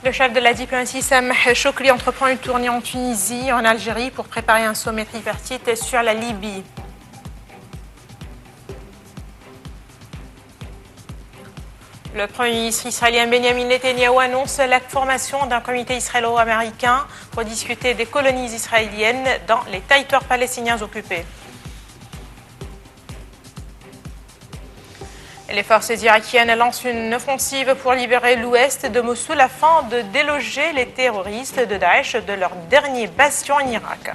Le chef de la diplomatie Sameh Choukri entreprend une tournée en Tunisie et en Algérie pour préparer un sommet tripartite sur la Libye. Le Premier ministre israélien Benjamin Netanyahou annonce la formation d'un comité israélo-américain pour discuter des colonies israéliennes dans les territoires palestiniens occupés. Les forces irakiennes lancent une offensive pour libérer l'ouest de Mossoul afin de déloger les terroristes de Daesh de leur dernier bastion en Irak.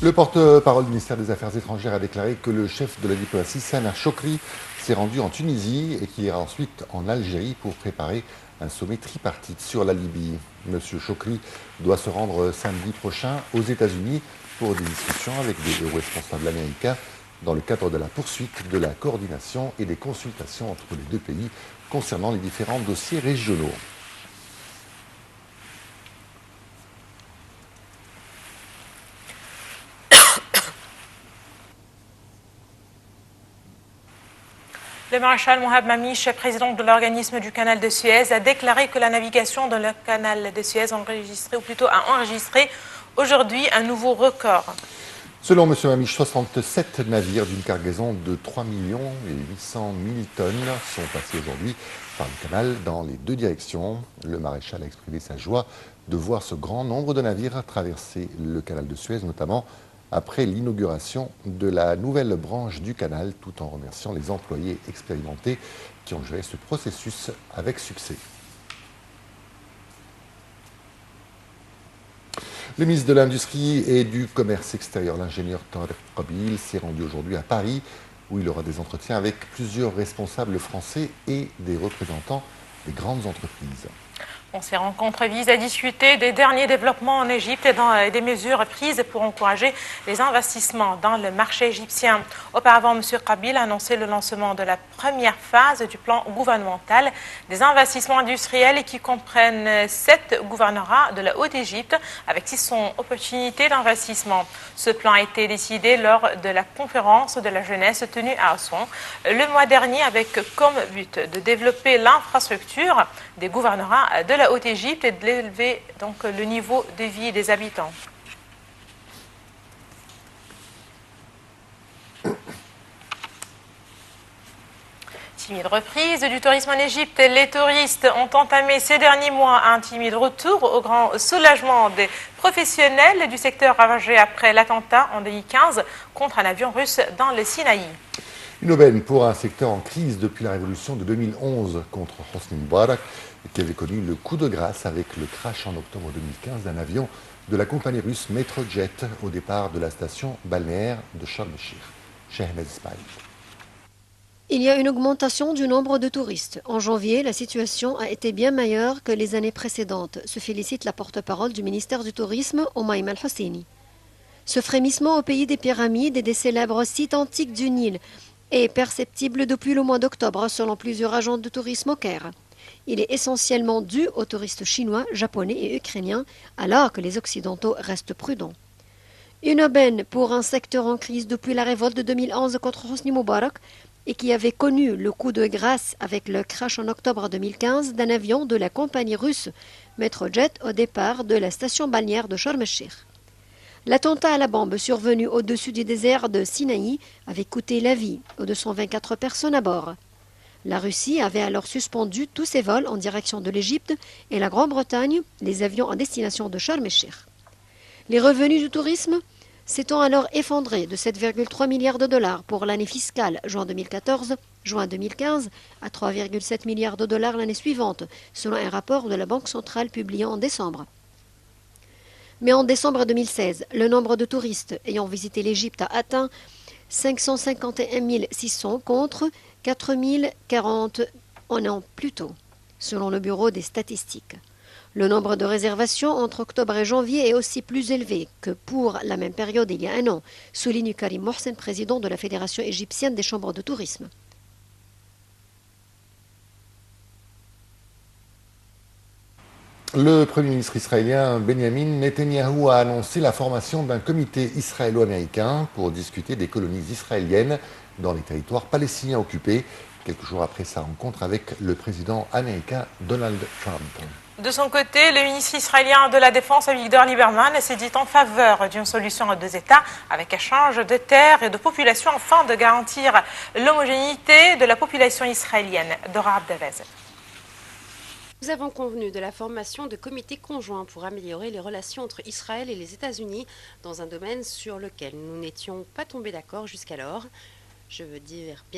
Le porte-parole du ministère des Affaires étrangères a déclaré que le chef de la diplomatie, Sameh Choukri, s'est rendu en Tunisie et qu'il ira ensuite en Algérie pour préparer un sommet tripartite sur la Libye. Monsieur Choukri doit se rendre samedi prochain aux États-Unis pour des discussions avec des hauts responsables américains dans le cadre de la poursuite de la coordination et des consultations entre les deux pays concernant les différents dossiers régionaux. Le maréchal Mohamed Mamiche, président de l'organisme du canal de Suez, a déclaré que la navigation dans le canal de Suez a enregistré aujourd'hui un nouveau record. Selon M. Mamiche, 67 navires d'une cargaison de 3 800 000 tonnes sont passés aujourd'hui par le canal dans les deux directions. Le maréchal a exprimé sa joie de voir ce grand nombre de navires traverser le canal de Suez, notamment après l'inauguration de la nouvelle branche du canal, tout en remerciant les employés expérimentés qui ont géré ce processus avec succès. Le ministre de l'Industrie et du Commerce extérieur, l'ingénieur Tarek Kabil, s'est rendu aujourd'hui à Paris, où il aura des entretiens avec plusieurs responsables français et des représentants des grandes entreprises. Ces rencontres visent à discuter des derniers développements en Égypte et des mesures prises pour encourager les investissements dans le marché égyptien. Auparavant, M. Kabil a annoncé le lancement de la première phase du plan gouvernemental des investissements industriels qui comprennent 7 gouvernorats de la Haute-Égypte avec 600 opportunités d'investissement. Ce plan a été décidé lors de la conférence de la jeunesse tenue à Assouan le mois dernier avec comme but de développer l'infrastructure des gouvernorats de la Haute-Égypte et d'élever donc le niveau de vie des habitants. Timide reprise du tourisme en Égypte. Les touristes ont entamé ces derniers mois un timide retour au grand soulagement des professionnels du secteur ravagé après l'attentat en 2015 contre un avion russe dans le Sinaï. Une aubaine pour un secteur en crise depuis la révolution de 2011 contre Hosni Moubarak, qui avait connu le coup de grâce avec le crash en octobre 2015 d'un avion de la compagnie russe Metrojet au départ de la station balnéaire de Sharm el-Sheikh. Shehnaz Ismail. Il y a une augmentation du nombre de touristes. En janvier, la situation a été bien meilleure que les années précédentes, se félicite la porte-parole du ministère du Tourisme, Oumaïm Al-Hosseini. Ce frémissement au pays des pyramides et des célèbres sites antiques du Nil est perceptible depuis le mois d'octobre selon plusieurs agents de tourisme au Caire. Il est essentiellement dû aux touristes chinois, japonais et ukrainiens, alors que les occidentaux restent prudents. Une aubaine pour un secteur en crise depuis la révolte de 2011 contre Hosni Moubarak et qui avait connu le coup de grâce avec le crash en octobre 2015 d'un avion de la compagnie russe Metrojet au départ de la station balnéaire de Sharm el-Sheikh. L'attentat à la bombe survenu au-dessus du désert de Sinaï avait coûté la vie aux 224 personnes à bord. La Russie avait alors suspendu tous ses vols en direction de l'Égypte et la Grande-Bretagne, les avions en destination de Sharm el-Sheikh. Les revenus du tourisme s'étant alors effondrés de 7,3 milliards de dollars pour l'année fiscale juin 2014-juin 2015 à 3,7 milliards de dollars l'année suivante, selon un rapport de la Banque centrale publié en décembre. Mais en décembre 2016, le nombre de touristes ayant visité l'Égypte a atteint 551 600 contre 4 040 un an plus tôt, selon le Bureau des statistiques. Le nombre de réservations entre octobre et janvier est aussi plus élevé que pour la même période il y a un an, souligne Karim Mohsen, président de la Fédération égyptienne des chambres de tourisme. Le Premier ministre israélien Benjamin Netanyahou a annoncé la formation d'un comité israélo-américain pour discuter des colonies israéliennes dans les territoires palestiniens occupés, quelques jours après sa rencontre avec le président américain Donald Trump. De son côté, le ministre israélien de la Défense, Avigdor Lieberman, s'est dit en faveur d'une solution à deux États avec échange de terres et de population afin de garantir l'homogénéité de la population israélienne. Dora Abdelaziz. Nous avons convenu de la formation de comités conjoints pour améliorer les relations entre Israël et les États-Unis dans un domaine sur lequel nous n'étions pas tombés d'accord jusqu'alors. Je veux dire, bien